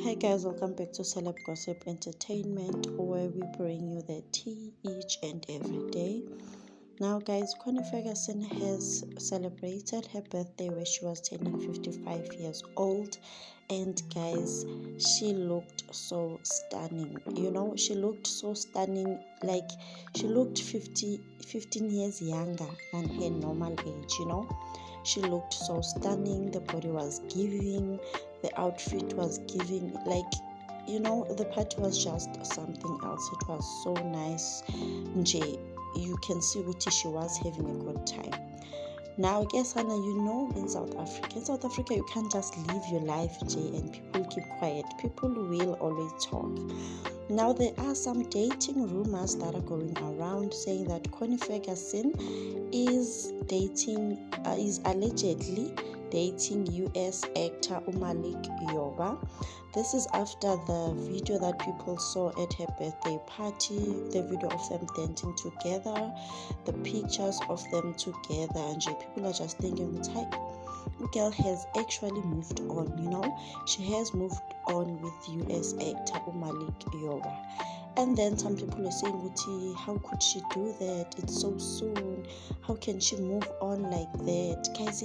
Hey guys, welcome back to Celeb Gossip Entertainment, where we bring you the tea each and every day. Now, guys, Connie Ferguson has celebrated her birthday where she was turning 55 years old, and guys, she looked so stunning. She looked so stunning, like she looked 15 years younger than her normal age. She looked so stunning. The body was giving, the outfit was giving, the party was just something else. It was so nice. Nje, you can see Uti, she was having a good time. Now, guess Hannah, in South Africa, you can't just live your life, Jay, and people keep quiet. People will always talk. Now, there are some dating rumors that are going around saying that Connie Ferguson is allegedly dating US actor Umalik Yoba. This is after the video that people saw at her birthday party, the video of them dancing together, the pictures of them together, and people are just thinking, the girl has actually moved on. She has moved on with US actor Umalik Yoba. And then some people are saying, Uti, how could she do that? It's so soon. How can she move on like that? Guys,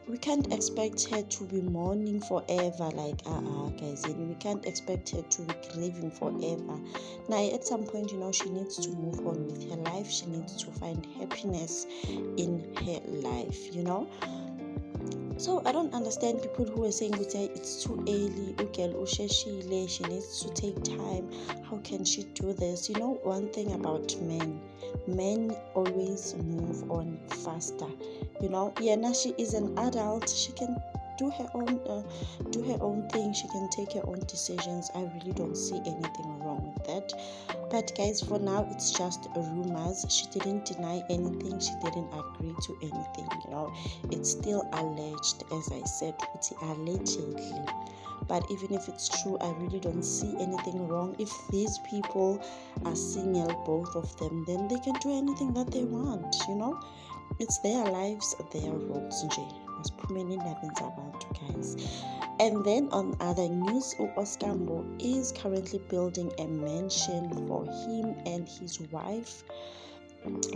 we can't expect her to be mourning forever. Guys, we can't expect her to be grieving forever. Now, at some point, she needs to move on with her life. She needs to find happiness in her life, So I don't understand people who are saying it's too early, she needs to take time. How can she do this? One thing about men always move on faster. Now she is an adult. She can do her own thing. She can take her own decisions. I really don't see anything wrong with that. But guys, for now, it's just rumors. She didn't deny anything. She didn't agree to anything. It's still alleged, as I said, it's allegedly. But even if it's true, I really don't see anything wrong. If these people are single, both of them, then they can do anything that they want. It's their lives, their roles. Guys. And then on other news, Oskambo is currently building a mansion for him and his wife.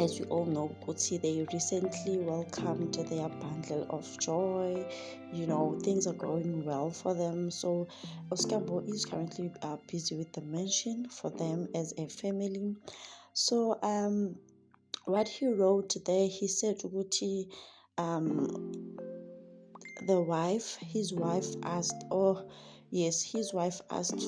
As you all know, they recently welcomed their bundle of joy. Things are going well for them. So Oskambo is currently busy with the mansion for them as a family. So what he wrote there, he said, his wife asked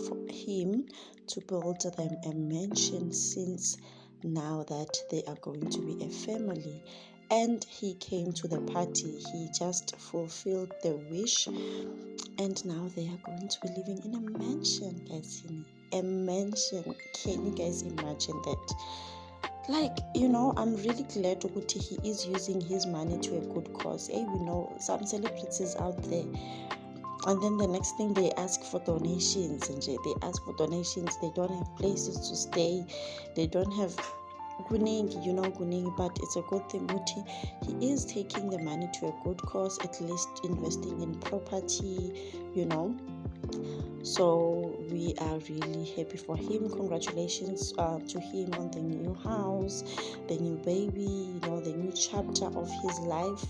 for him to build them a mansion, since now that they are going to be a family. And he came to the party. He just fulfilled the wish, and now they are going to be living in a mansion, guys. A mansion. Can you guys imagine that? I'm really glad that he is using his money to a good cause. We know some celebrities out there, and then the next thing they ask for donations, and they don't have places to stay, they don't have guning, but it's a good thing. He is taking the money to a good cause, at least investing in property, So we are really happy for him. Congratulations to him on the new house, the new baby, the new chapter of his life.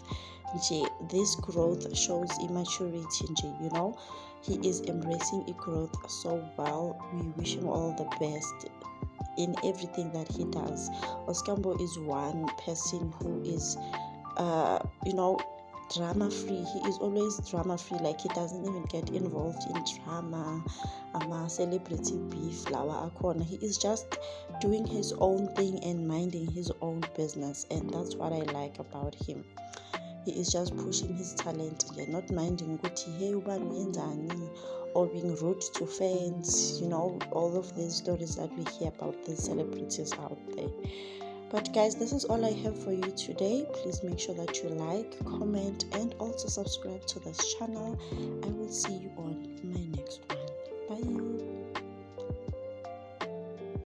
This growth shows immaturity. He is embracing growth so well. We wish him all the best in everything that he does. Oskambo is one person who is drama free. He is always drama free. He doesn't even get involved in drama, celebrity beef, he is just doing his own thing and minding his own business, and that's what I like about him. He is just pushing his talent, not minding or being rude to fans, all of these stories that we hear about these celebrities out there. But guys, this is all I have for you today. Please make sure that you like, comment, and also subscribe to this channel. I will see you on my next one. Bye.